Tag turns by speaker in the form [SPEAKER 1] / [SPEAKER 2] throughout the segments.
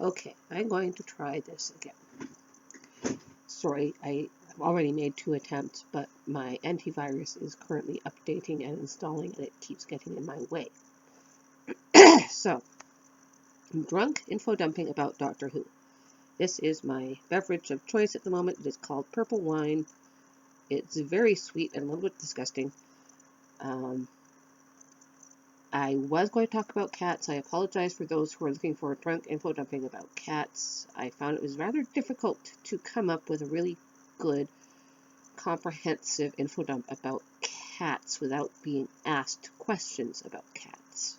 [SPEAKER 1] Okay, I'm going to try this again. Sorry, I've already made 2 attempts, but my antivirus is currently updating and installing, and it keeps getting in my way. So, I'm drunk info dumping about Doctor Who. This is my beverage of choice at the moment. It is called purple wine. It's very sweet and a little bit disgusting. I was going to talk about cats. I apologize for those who are looking for drunk info dumping about cats. I found it was rather difficult to come up with a really good, comprehensive info dump about cats without being asked questions about cats.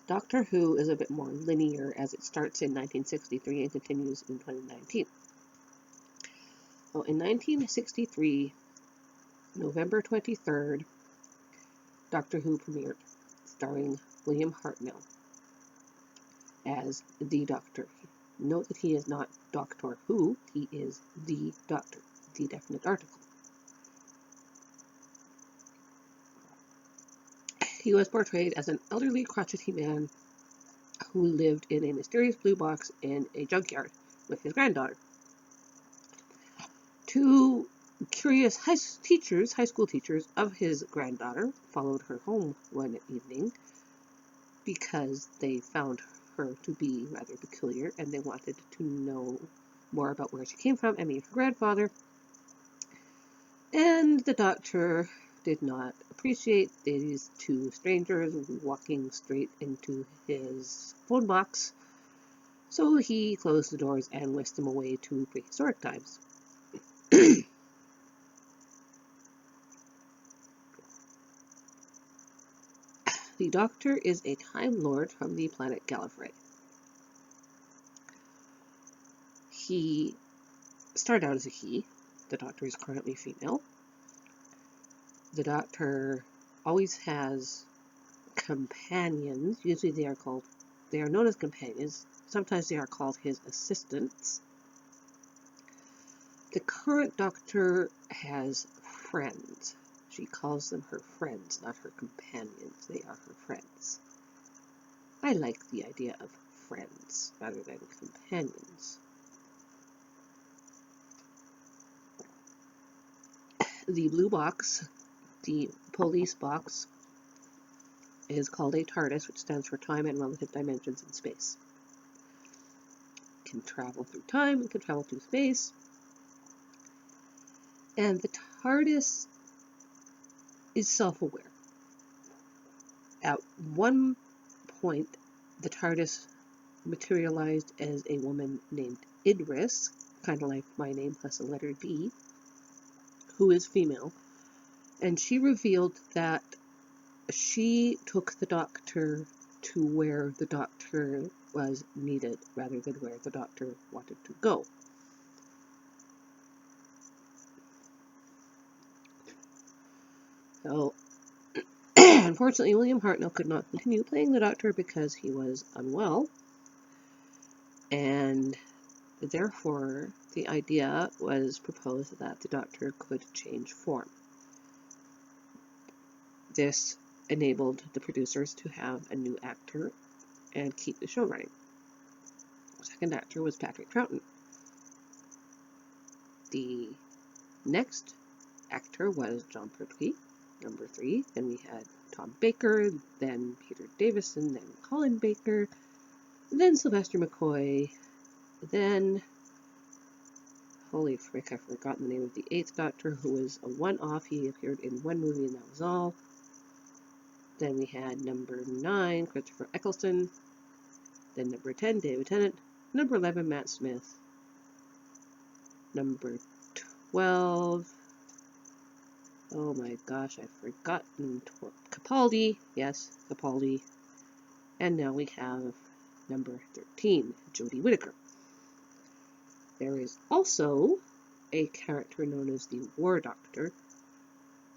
[SPEAKER 1] Doctor Who is a bit more linear as it starts in 1963 and continues in 2019. Well, in 1963, November 23rd, Doctor Who premiered, starring William Hartnell as the Doctor. Note that he is not Doctor Who, he is the Doctor, the definite article. He was portrayed as an elderly, crotchety man who lived in a mysterious blue box in a junkyard with his granddaughter. 2 curious high school teachers of his granddaughter followed her home one evening because they found her to be rather peculiar and they wanted to know more about where she came from and meet her grandfather. And the Doctor did not appreciate these 2 strangers walking straight into his phone box, so he closed the doors and whisked them away to prehistoric times. The Doctor is a Time Lord from the planet Gallifrey. He started out as a he. The Doctor is currently female. The Doctor always has companions. Usually they are known as companions. Sometimes they are called his assistants. The current Doctor has friends. She calls them her friends, not her companions. They are her friends. I like the idea of friends rather than companions. The blue box, the police box, is called a TARDIS, which stands for Time and Relative Dimensions in Space. It can travel through time, it can travel through space. And the TARDIS is self-aware. At one point, the TARDIS materialized as a woman named Idris, kind of like my name plus a letter D, who is female, and she revealed that she took the Doctor to where the Doctor was needed rather than where the Doctor wanted to go. So, unfortunately, William Hartnell could not continue playing the Doctor because he was unwell, and therefore the idea was proposed that the Doctor could change form. This enabled the producers to have a new actor and keep the show running. The second actor was Patrick Troughton. The next actor was John Pertwee, number 3. Then we had Tom Baker, then Peter Davison, then Colin Baker, then Sylvester McCoy, then, holy frick, I've forgotten the name of the 8th Doctor, who was a one-off. He appeared in 1 movie and that was all. Then we had number 9, Christopher Eccleston. Then number 10, David Tennant. Number 11, Matt Smith. Number 12, oh my gosh, I've forgotten Capaldi. Yes, Capaldi. And now we have number 13, Jodie Whittaker. There is also a character known as the War Doctor,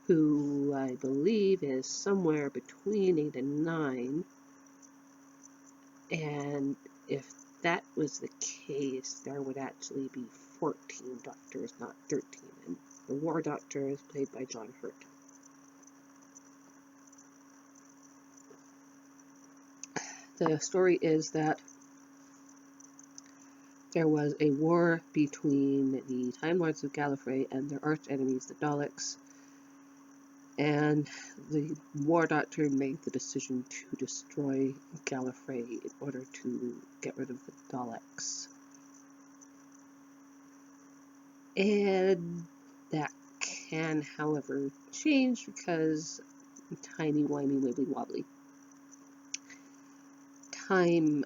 [SPEAKER 1] who I believe is somewhere between 8 and 9. And if that was the case, there would actually be 14 Doctors, not 13. And the War Doctor is played by John Hurt. The story is that there was a war between the Time Lords of Gallifrey and their arch enemies, the Daleks, and the War Doctor made the decision to destroy Gallifrey in order to get rid of the Daleks. And that can, however, change because timey-wimey, wibbly-wobbly. Time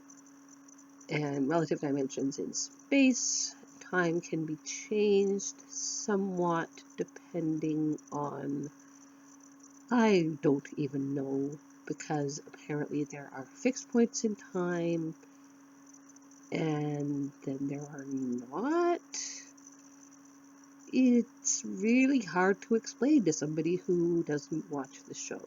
[SPEAKER 1] and relative dimensions in space. Time can be changed somewhat depending on, I don't even know, because apparently there are fixed points in time and then there are not. It's really hard to explain to somebody who doesn't watch the show.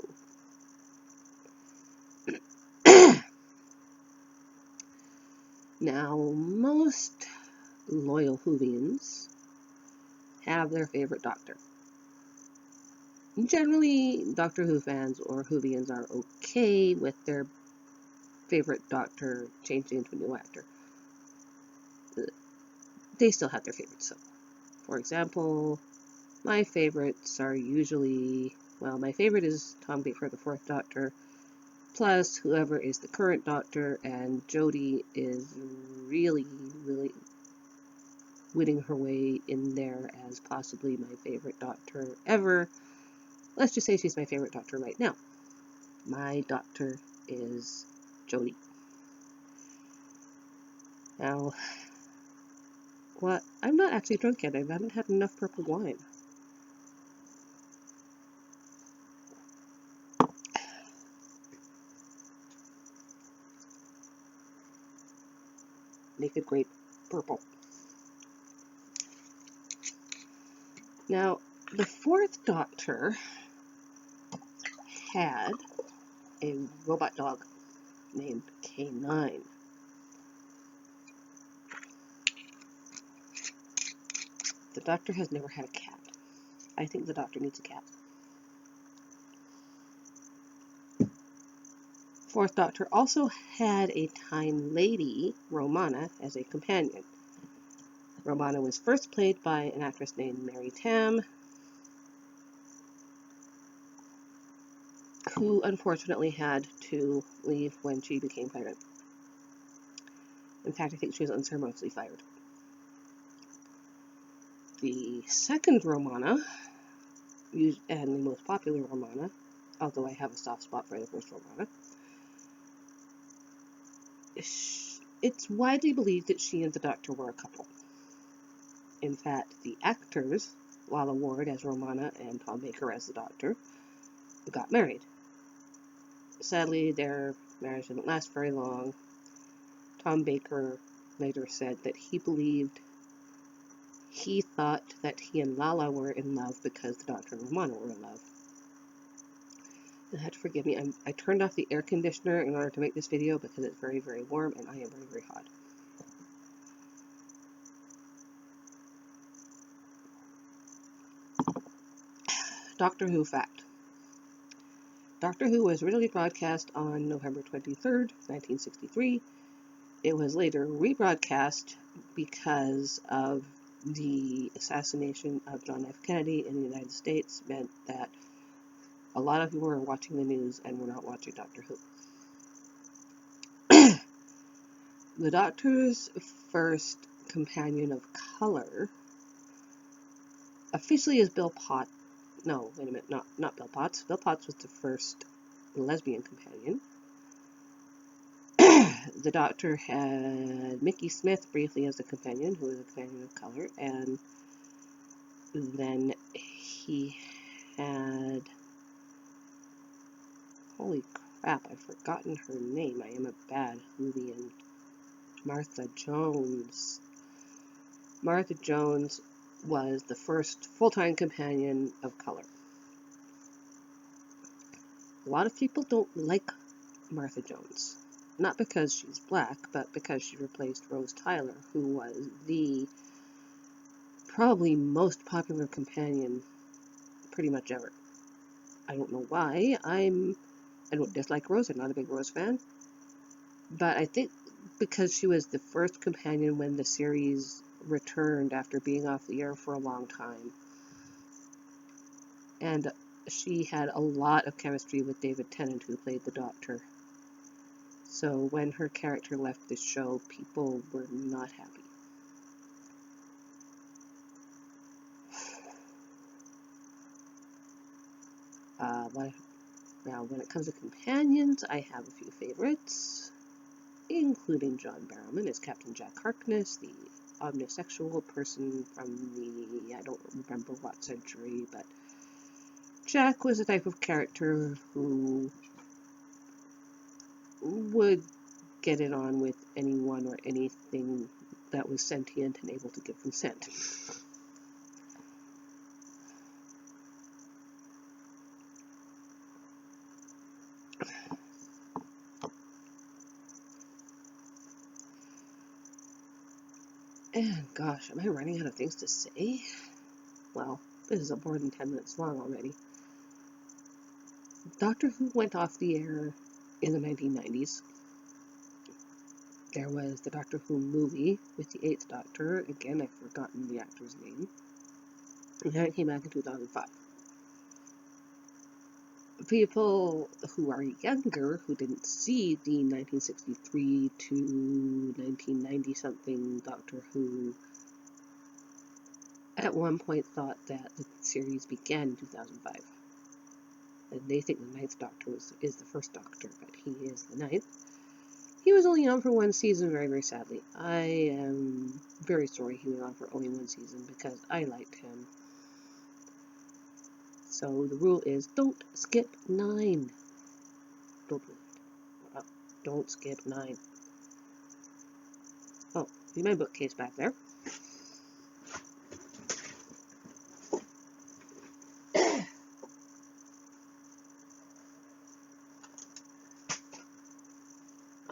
[SPEAKER 1] Now, most loyal Whovians have their favorite Doctor. Generally, Doctor Who fans or Whovians are okay with their favorite Doctor changing into a new actor. They still have their favorites, though. For example, my favorites are usually, well, my favorite is Tom Baker, the Fourth Doctor, plus whoever is the current Doctor, and Jodie is really, really winning her way in there as possibly my favorite Doctor ever. Let's just say she's my favorite Doctor right now. My Doctor is Jodie. Now, what? I'm not actually drunk yet. I haven't had enough purple wine. Naked Grape Purple. Now, the Fourth Doctor had a robot dog named K9. The Doctor has never had a cat. I think the Doctor needs a cat. Fourth Doctor also had a Time Lady, Romana, as a companion. Romana was first played by an actress named Mary Tamm, who unfortunately had to leave when she became pregnant. In fact, I think she was unceremoniously fired. The second Romana, and the most popular Romana, although I have a soft spot for the first Romana, it's widely believed that she and the Doctor were a couple. In fact, the actors, Lalla Ward as Romana and Tom Baker as the Doctor, got married. Sadly, their marriage didn't last very long. Tom Baker later said that he thought that he and Lalla were in love because the Doctor and Romana were in love. You'll have to forgive me. I turned off the air conditioner in order to make this video because it's very, very warm and I am very, very hot. Doctor Who fact. Doctor Who was originally broadcast on November 23rd, 1963. It was later rebroadcast because of the assassination of John F. Kennedy in the United States meant that a lot of people were watching the news and were not watching Doctor Who. The Doctor's first companion of color officially is Bill Potts. No, wait a minute, not Bill Potts. Bill Potts was the first lesbian companion. The Doctor had Mickey Smith briefly as a companion, who was a companion of color, and then he had, holy crap, I've forgotten her name. I am a bad Whovian. Martha Jones. Martha Jones was the first full-time companion of color. A lot of people don't like Martha Jones. Not because she's black, but because she replaced Rose Tyler, who was the probably most popular companion pretty much ever. I don't know why. I don't dislike Rose. I'm not a big Rose fan. But I think because she was the first companion when the series returned after being off the air for a long time, and she had a lot of chemistry with David Tennant, who played the Doctor. So when her character left the show, people were not happy. Now, when it comes to companions, I have a few favorites, including John Barrowman as Captain Jack Harkness, the omnisexual person from the, I don't remember what century, but Jack was a type of character who would get it on with anyone or anything that was sentient and able to give consent. And gosh, am I running out of things to say? Well, this is more than 10 minutes long already. Doctor Who went off the air in the 1990s. There was the Doctor Who movie with the 8th Doctor. Again, I've forgotten the actor's name. And then it came back in 2005. People who are younger, who didn't see the 1963 to 1990 something Doctor Who, at one point thought that the series began in 2005. And they think the 9th Doctor is the first Doctor, but he is the 9th. He was only on for one season, very, very sadly. I am very sorry he was on for only one season because I liked him. So the rule is don't skip 9. Don't skip 9. Oh, see my bookcase back there.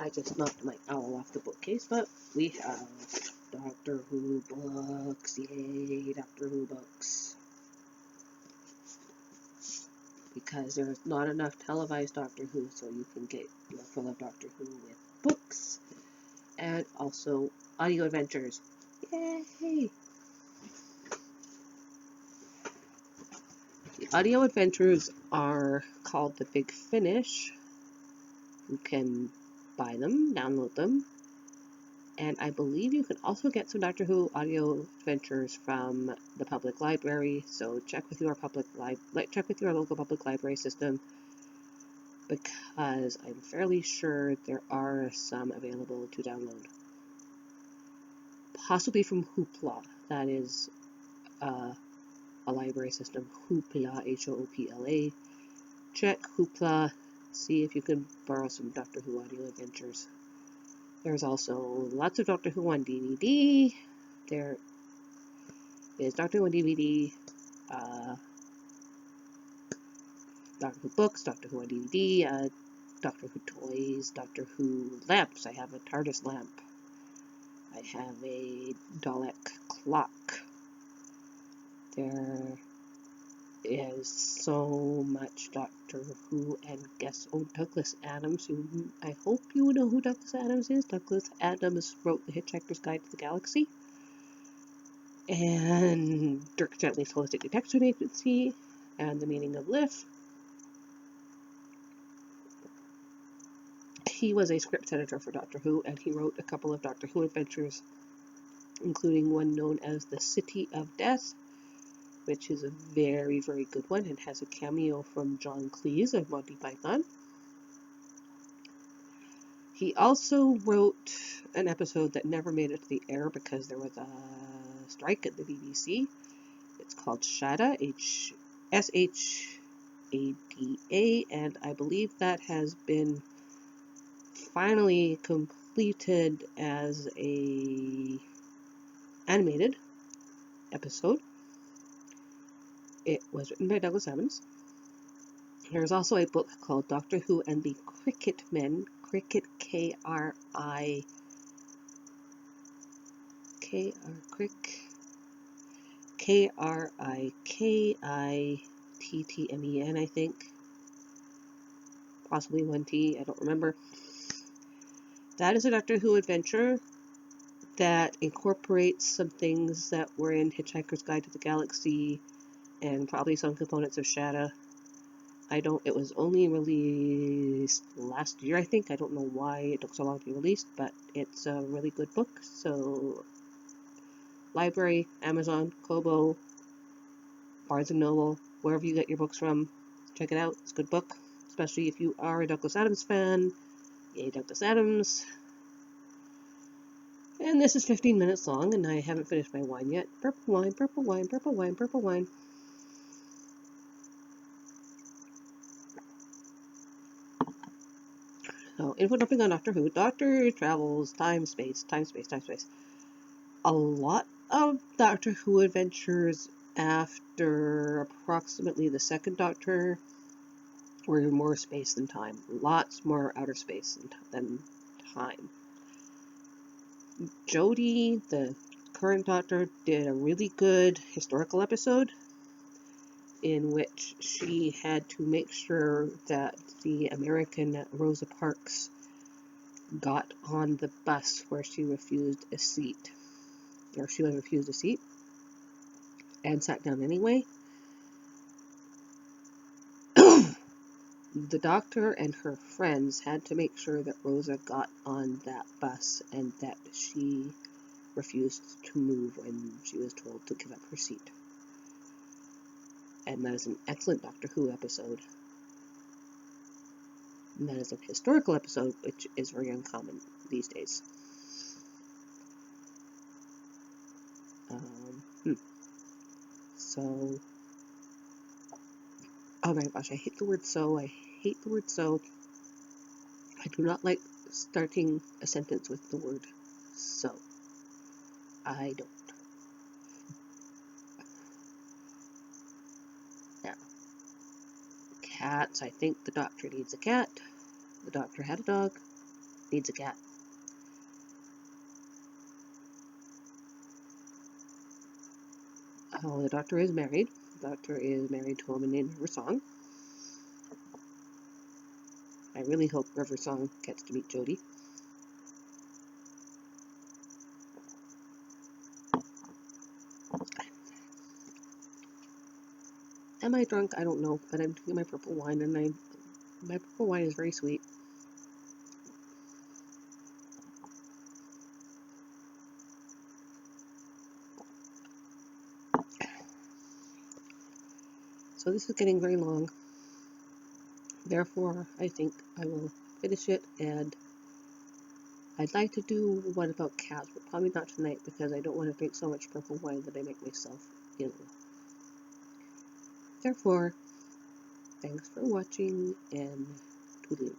[SPEAKER 1] I just knocked my owl off the bookcase, but we have Doctor Who books. Yay, Doctor Who books. Because there's not enough televised Doctor Who, so you can get your fill of Doctor Who with books and also audio adventures. Yay! The audio adventures are called The Big Finish. You can buy them, download them, and I believe you can also get some Doctor Who audio adventures from the public library. So check with your local public library system, because I'm fairly sure there are some available to download. Possibly from Hoopla. That is a library system. Hoopla, Hoopla. Check Hoopla. See if you can borrow some Doctor Who audio adventures. There's also lots of Doctor Who on DVD. There is Doctor Who on DVD, Doctor Who books, Doctor Who on DVD, Doctor Who toys, Doctor Who lamps. I have a TARDIS lamp. I have a Dalek clock. There is so much Doctor Who and guess Douglas Adams. I hope you know who Douglas Adams is. Douglas Adams wrote The Hitchhiker's Guide to the Galaxy and Dirk Gently's Holistic Detection Agency and The Meaning of Life. He was a script editor for Doctor Who, and he wrote a couple of Doctor Who adventures, including one known as The City of Death, which is a very, very good one and has a cameo from John Cleese of Monty Python. He also wrote an episode that never made it to the air because there was a strike at the BBC. It's called Shada, Shada, and I believe that has been finally completed as a animated episode. It was written by Douglas Adams. There's also a book called Doctor Who and the Cricket Men. Cricket, K-R-I-K-R, K-R-I-K-I-T-T-M-E-N, I think. Possibly one T, I don't remember. That is a Doctor Who adventure that incorporates some things that were in Hitchhiker's Guide to the Galaxy and probably some components of Shadow. It was only released last year, I think. I don't know why it took so long to be released, but it's a really good book. So, library, Amazon, Kobo, Barnes & Noble, wherever you get your books from, check it out. It's a good book, especially if you are a Douglas Adams fan. Yay, Douglas Adams. And this is 15 minutes long, and I haven't finished my wine yet. Purple wine, purple wine, purple wine, purple wine. So, Infodumping on Doctor Who. Doctor travels, time, space, time, space, time, space. A lot of Doctor Who adventures after approximately the second Doctor were more space than time. Lots more outer space than time. Jodie, the current Doctor, did a really good historical episode in which she had to make sure that the American Rosa Parks got on the bus where she refused a seat. Or she was refused a seat and sat down anyway. The Doctor and her friends had to make sure that Rosa got on that bus and that she refused to move when she was told to give up her seat. And that is an excellent Doctor Who episode. And that is a historical episode, which is very uncommon these days. So, oh my gosh, I hate the word so. I hate the word so. I do not like starting a sentence with the word so. I don't. Now, cats. I think the Doctor needs a cat. The Doctor had a dog. Needs a cat. Oh, the Doctor is married. The Doctor is married to a woman named River Song. I really hope River Song gets to meet Jodie. Am I drunk? I don't know, but I'm drinking my purple wine, and my purple wine is very sweet. So this is getting very long. Therefore, I think I will finish it, and I'd like to do one about cats, but probably not tonight because I don't want to drink so much purple wine that I make myself ill. Therefore, thanks for watching, and toodaloo.